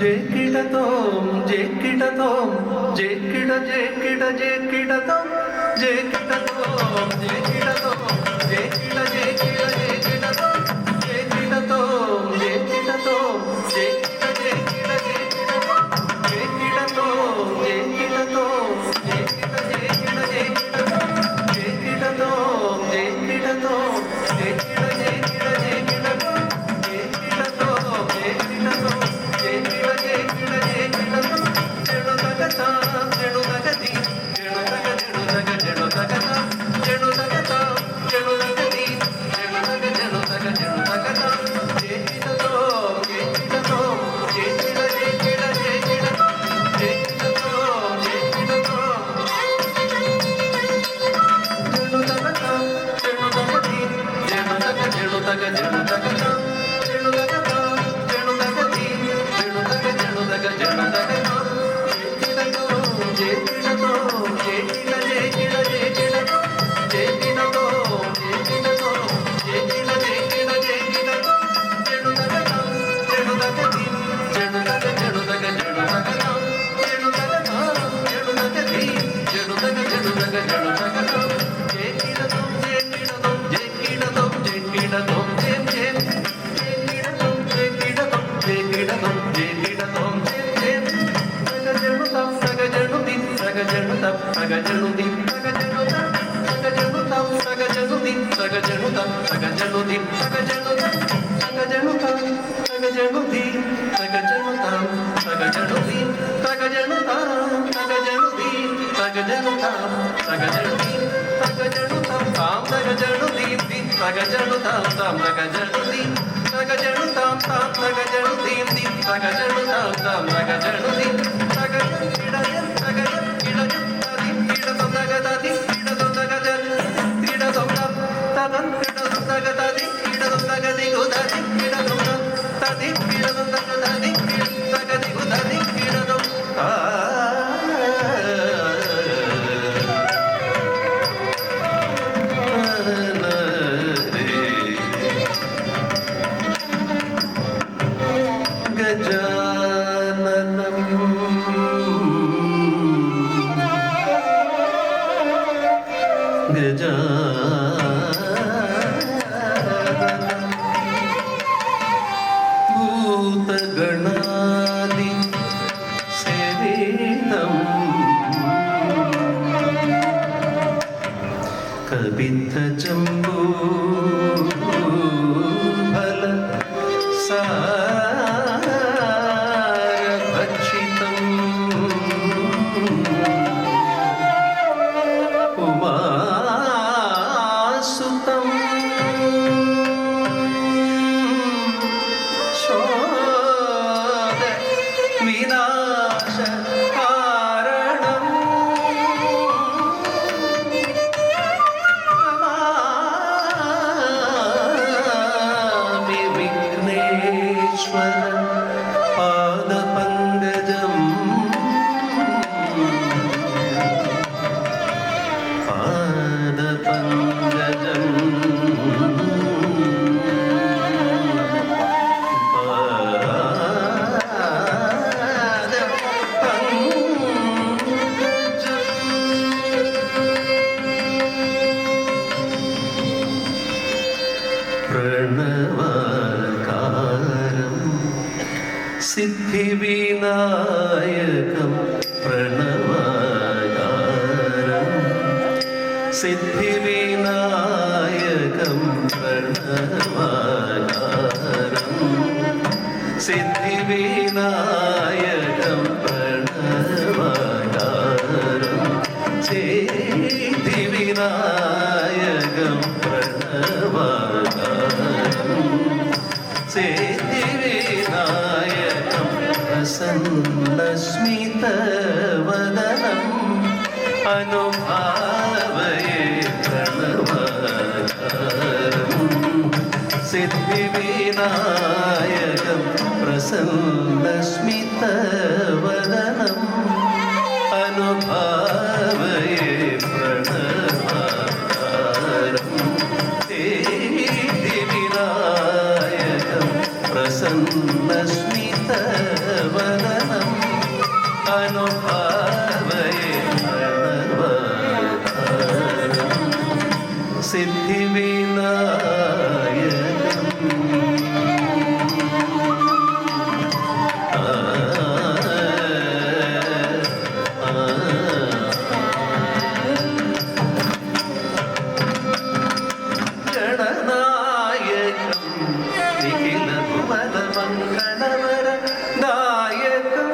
ജേക്കിടതോം ജേക്കിടതോം ജേക്കിട ജേക്കിട ജേക്കിടതോം ജേക്കിടതോം ജേക്കിടതോം ജേക്കിട ജേക്കിട ജേക്കിടതോം ജേക്കിടതോം ജേക്കിടതോം ജേക്കിട ജേക്കിട ജേക്കിടതോം ജേക്കിടതോം ജേക്കിടതോം ജേക്കിട ജേക്കിട ജേക്കിടതോം ജേക്കിടതോം ജേക്കിടതോം ജേക്കിട ജേക്കിട ജേക്കിടതോം ജേക്കിടതോം ജേക്കിടതോം സിദ്ധിവിനായകം പ്രണവാകാരം സിദ്ധിവിനായകം പ്രണവാകാരം സിദ്ധിവിനായകം പ്രണവാകാരം സിദ്ധിവിനായകം പ്രണവാകാരം സിദ്ധിവിനായകം പ്രസന്നസ്മിതവദനം അനുഭാവയേ പ്രണവാകാരം സിദ്ധിവിനായകം പ്രസന്നസ്മിതവദനം അനുഭാവയേ പ്രണവാകാരം സിദ്ധിവിനായകം പ്രസന്ന സ്മിതവദനം അനുഭാവയേ പ്രണവതാരം സിദ്ധിവിനായകം ഗണനായകം നിഖില ഭുവന മംഗളവര നായകം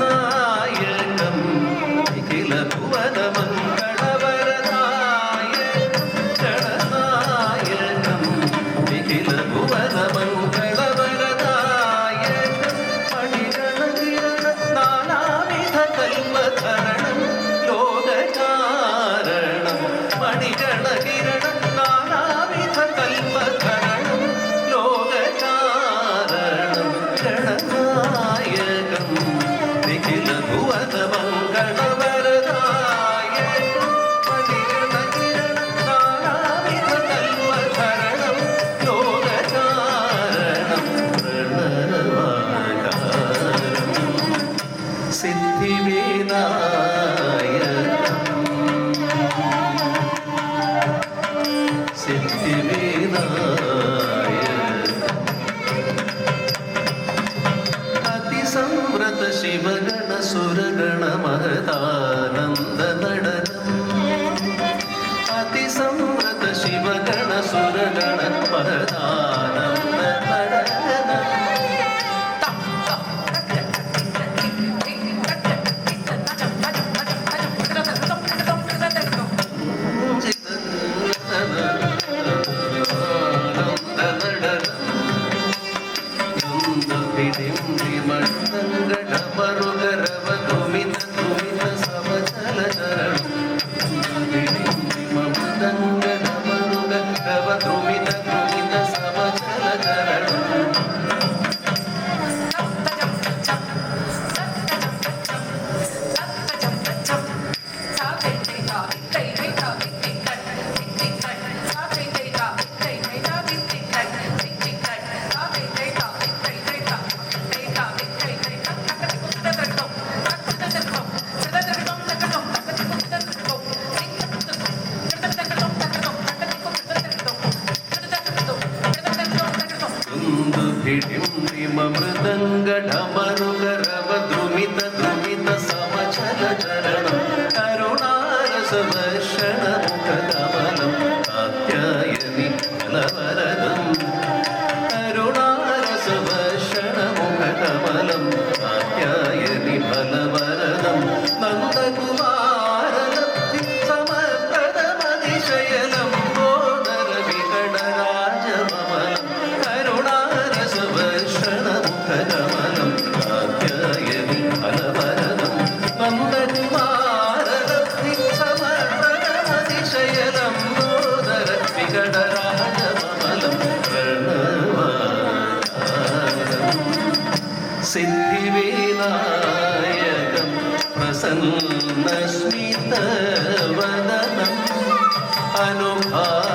ഗണനായകം നിഖില ഭുവന മംഗളവരനായകം ഗണനായകം നിഖില ഭുവന മംഗളവരനായകം മണിഗണകിരണ നാനാവിധ കൽപ്പധരണം ലോകകാരണം മണിഗണകിരണ നാനാവിധ കൽപ്പധരണം ലോകകാരണം ഗണനായകം നിഖില ഭുവന മംഗളവരനായകം മണിഗണകിരണ നാനാവിധ കൽപ്പധരണം ലോകകാരണം പ്രണവാകാരം സിദ്ധിവിനായകം സിദ്ധിവിനായകം അതിസംവൃത ശിവഗണ സുരഗണ മഹദാനന്ദ നടനം അതിസംവൃത ശിവഗണ സുരഗണ മഹദാനന്ദ നടനം മൃദംഗമരുഗരവദ്രുമിത ദ്രുമിത സമചല ചരണം കരുണാരസവർഷണ മുഖകമലം കാത്യായനി ഫലവരദം കരുണാരസവർഷണ മുഖകമലം കാത്യായനി ഫലവരദം നന്ദകുമാരലബ്ധി സമപ്രദമതിശയനം ബോധര വികടരാജമമലം കരുണാരസവർഷണ മുഖകമലം കാത്യായനി ഫലവരദം നന്ദകുമാരലബ്ധി സമപ്രദമതിശയനം ബോധര വികടരാജമമലം പ്രണവാകാരം സിദ്ധിവിനായകം പ്രസന്നസ്മിതവദനം അനുഭാവയേ